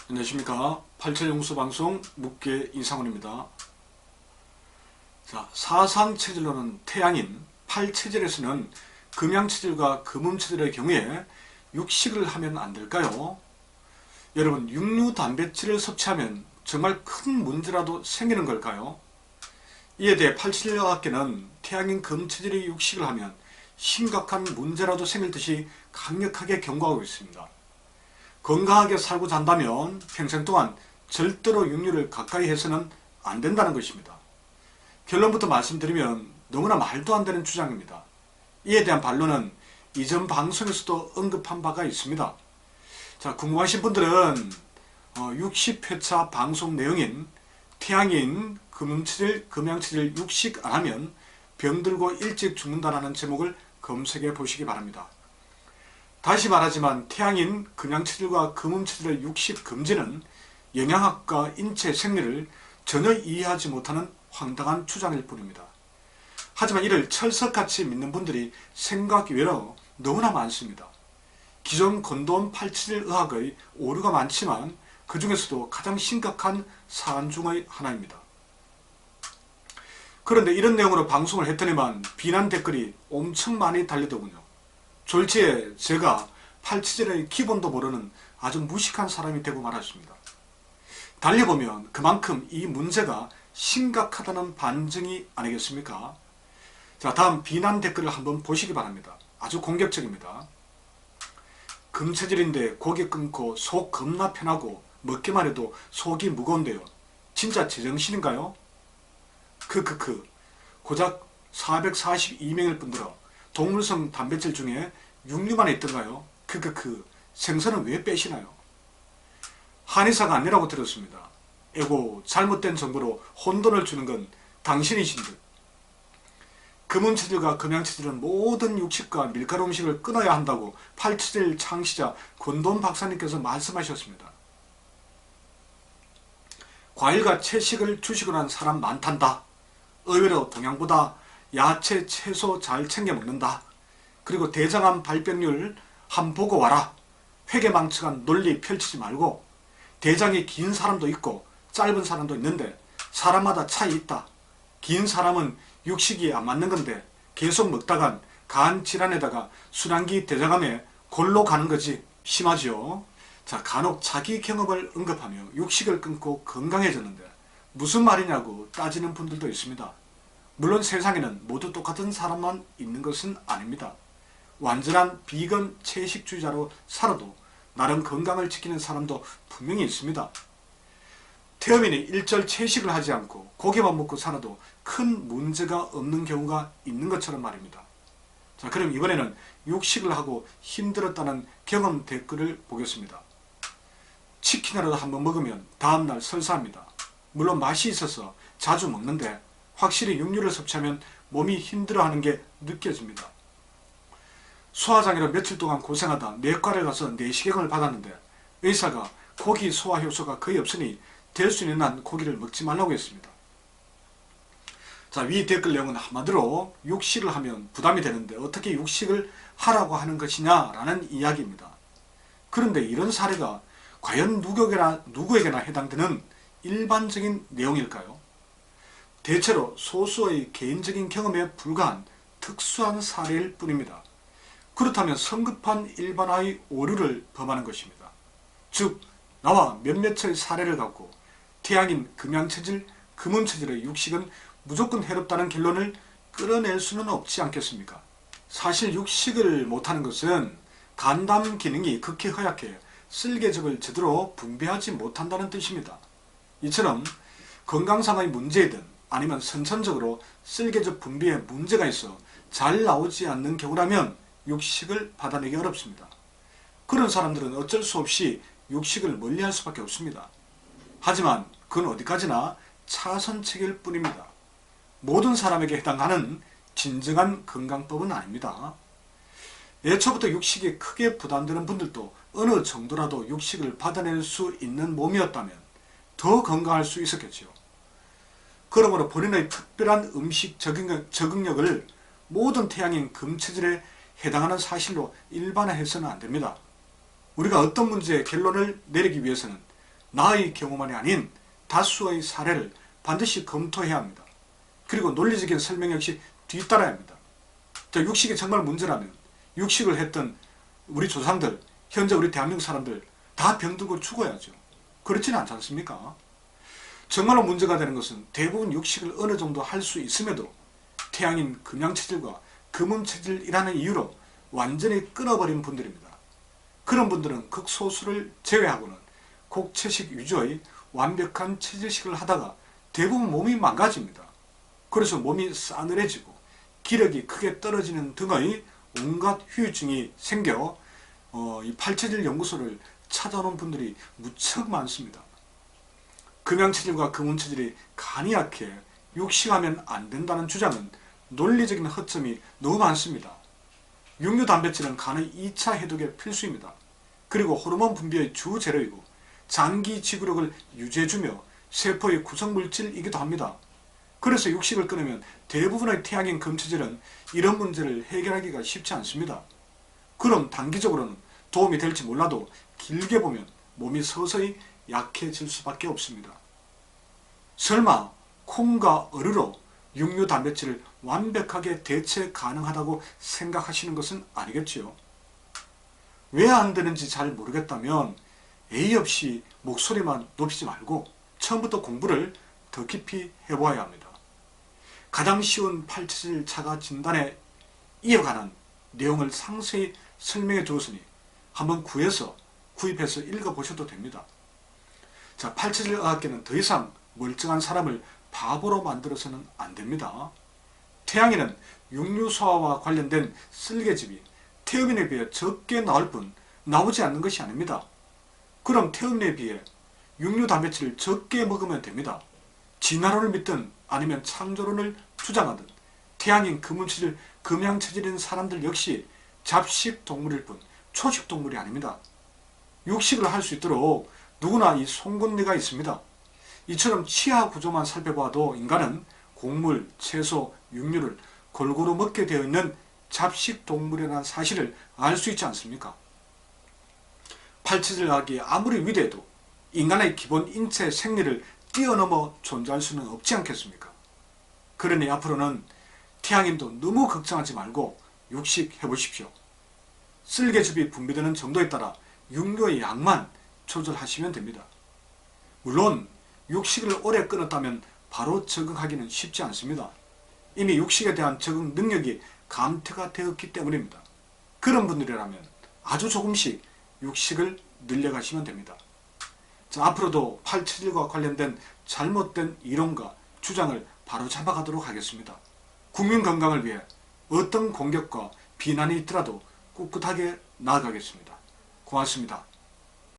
안녕하십니까. 87연구소 방송 묵계 이상훈입니다. 자, 사상체질로는 태양인 팔체질에서는 금양체질과 금음체질의 경우에 육식을 하면 안 될까요? 여러분, 육류 단백질을 섭취하면 정말 큰 문제라도 생기는 걸까요? 이에 대해 87여학계는 태양인 금체질이 육식을 하면 심각한 문제라도 생길 듯이 강력하게 경고하고 있습니다. 건강하게 살고자 한다면 평생 동안 절대로 육류를 가까이 해서는 안 된다는 것입니다. 결론부터 말씀드리면 너무나 말도 안 되는 주장입니다. 이에 대한 반론은 이전 방송에서도 언급한 바가 있습니다. 자, 궁금하신 분들은 60회차 방송 내용인 태양인 금음체질, 금양체질 육식 안하면 병들고 일찍 죽는다라는 제목을 검색해 보시기 바랍니다. 다시 말하지만 태양인 금양체질과 금음체질의 육식 금지는 영양학과 인체 생리를 전혀 이해하지 못하는 황당한 주장일 뿐입니다. 하지만 이를 철석같이 믿는 분들이 생각 외로 너무나 많습니다. 기존 건돈 팔체질 의학의 오류가 많지만 그 중에서도 가장 심각한 사안 중의 하나입니다. 그런데 이런 내용으로 방송을 했더니만 비난 댓글이 엄청 많이 달리더군요. 졸지에 제가 팔체질의 기본도 모르는 아주 무식한 사람이 되고 말았습니다. 달려보면 그만큼 이 문제가 심각하다는 반증이 아니겠습니까? 자, 다음 비난 댓글을 한번 보시기 바랍니다. 아주 공격적입니다. 금체질인데 고기 끊고 속 겁나 편하고 먹기만 해도 속이 무거운데요. 진짜 제정신인가요? 크크크. 고작 442명일 뿐더러 동물성 단백질 중에 육류만 있던가요? 크크크. 생선은 왜 빼시나요? 한의사가 아니라고 들었습니다. 에고, 잘못된 정보로 혼돈을 주는 건 당신이신 듯. 금음체질과 금양체질은 모든 육식과 밀가루 음식을 끊어야 한다고 팔체질 창시자 권돈 박사님께서 말씀하셨습니다. 과일과 채식을 주식으로 한 사람 많단다. 의외로 동양보다 야채, 채소 잘 챙겨 먹는다. 그리고 대장암 발병률 한 보고 와라. 회계망측한 논리 펼치지 말고 대장이 긴 사람도 있고 짧은 사람도 있는데 사람마다 차이 있다. 긴 사람은 육식이 안 맞는 건데 계속 먹다간 간 질환에다가 순환기 대장암에 골로 가는 거지. 심하지요. 자, 간혹 자기 경험을 언급하며 육식을 끊고 건강해졌는데 무슨 말이냐고 따지는 분들도 있습니다. 물론 세상에는 모두 똑같은 사람만 있는 것은 아닙니다. 완전한 비건 채식주의자로 살아도 나름 건강을 지키는 사람도 분명히 있습니다. 태어민이 일절 채식을 하지 않고 고기만 먹고 살아도 큰 문제가 없는 경우가 있는 것처럼 말입니다. 자, 그럼 이번에는 육식을 하고 힘들었다는 경험 댓글을 보겠습니다. 치킨이라도 한번 먹으면 다음날 설사합니다. 물론 맛이 있어서 자주 먹는데 확실히 육류를 섭취하면 몸이 힘들어하는 게 느껴집니다. 소화장애로 며칠 동안 고생하다 내과를 가서 내시경을 받았는데 의사가 고기 소화 효소가 거의 없으니 될 수 있는 한 고기를 먹지 말라고 했습니다. 자, 위 댓글 내용은 한마디로 육식을 하면 부담이 되는데 어떻게 육식을 하라고 하는 것이냐라는 이야기입니다. 그런데 이런 사례가 과연 누구에게나 해당되는 일반적인 내용일까요? 대체로 소수의 개인적인 경험에 불과한 특수한 사례일 뿐입니다. 그렇다면 성급한 일반화의 오류를 범하는 것입니다. 즉, 나와 몇몇의 사례를 갖고 태양인 금양체질, 금음체질의 육식은 무조건 해롭다는 결론을 끌어낼 수는 없지 않겠습니까? 사실 육식을 못하는 것은 간담 기능이 극히 허약해 쓸개즙을 제대로 분비하지 못한다는 뜻입니다. 이처럼 건강상의 문제이든 아니면 선천적으로 쓸개즙 분비에 문제가 있어 잘 나오지 않는 경우라면 육식을 받아내기 어렵습니다. 그런 사람들은 어쩔 수 없이 육식을 멀리할 수밖에 없습니다. 하지만 그건 어디까지나 차선책일 뿐입니다. 모든 사람에게 해당하는 진정한 건강법은 아닙니다. 애초부터 육식이 크게 부담되는 분들도 어느 정도라도 육식을 받아낼 수 있는 몸이었다면 더 건강할 수 있었겠죠. 그러므로 본인의 특별한 음식 적응력을 모든 태양인 금체질에 해당하는 사실로 일반화해서는 안됩니다. 우리가 어떤 문제의 결론을 내리기 위해서는 나의 경우만이 아닌 다수의 사례를 반드시 검토해야 합니다. 그리고 논리적인 설명 역시 뒤따라야 합니다. 육식이 정말 문제라면 육식을 했던 우리 조상들, 현재 우리 대한민국 사람들 다 병들고 죽어야죠. 그렇지는 않지 않습니까? 정말로 문제가 되는 것은 대부분 육식을 어느 정도 할 수 있음에도 태양인 금양체질과 금음체질이라는 이유로 완전히 끊어버린 분들입니다. 그런 분들은 극소수를 제외하고는 곡채식 위주의 완벽한 체질식을 하다가 대부분 몸이 망가집니다. 그래서 몸이 싸늘해지고 기력이 크게 떨어지는 등의 온갖 후유증이 생겨 이 팔체질 연구소를 찾아오는 분들이 무척 많습니다. 금양체질과 금운체질이 간이 약해 육식하면 안 된다는 주장은 논리적인 허점이 너무 많습니다. 육류단백질은 간의 2차 해독에 필수입니다. 그리고 호르몬 분비의 주 재료이고 장기 지구력을 유지해주며 세포의 구성물질이기도 합니다. 그래서 육식을 끊으면 대부분의 태양인 금체질은 이런 문제를 해결하기가 쉽지 않습니다. 그럼 단기적으로는 도움이 될지 몰라도 길게 보면 몸이 서서히 약해질 수밖에 없습니다. 설마 콩과 어류로 육류 단백질을 완벽하게 대체 가능하다고 생각하시는 것은 아니겠지요? 왜 안 되는지 잘 모르겠다면 예의 없이 목소리만 높이지 말고 처음부터 공부를 더 깊이 해보아야 합니다. 가장 쉬운 팔체질 자가 진단에 이어가는 내용을 상세히 설명해 두었으니 한번 구입해서 읽어보셔도 됩니다. 자, 팔체질 의학계는 더 이상 멀쩡한 사람을 바보로 만들어서는 안 됩니다. 태양인은 육류 소화와 관련된 쓸개즙이 태음인에 비해 적게 나올 뿐 나오지 않는 것이 아닙니다. 그럼 태음인에 비해 육류 단백질을 적게 먹으면 됩니다. 진화론을 믿든 아니면 창조론을 주장하든 태양인 금운체질, 금양체질인 사람들 역시 잡식 동물일 뿐 초식 동물이 아닙니다. 육식을 할 수 있도록 누구나 이 송곳니가 있습니다. 이처럼 치아 구조만 살펴봐도 인간은 곡물, 채소, 육류를 골고루 먹게 되어 있는 잡식 동물이라는 사실을 알 수 있지 않습니까? 팔체질학이 아무리 위대해도 인간의 기본 인체 생리를 뛰어넘어 존재할 수는 없지 않겠습니까? 그러니 앞으로는 태양인도 너무 걱정하지 말고 육식해 보십시오. 쓸개즙이 분비되는 정도에 따라 육류의 양만 조절하시면 됩니다. 물론 육식을 오래 끊었다면 바로 적응하기는 쉽지 않습니다. 이미 육식에 대한 적응 능력이 감퇴가 되었기 때문입니다. 그런 분들이라면 아주 조금씩 육식을 늘려가시면 됩니다. 자, 앞으로도 팔체질과 관련된 잘못된 이론과 주장을 바로잡아가도록 하겠습니다. 국민 건강을 위해 어떤 공격과 비난이 있더라도 꿋꿋하게 나아가겠습니다. 고맙습니다.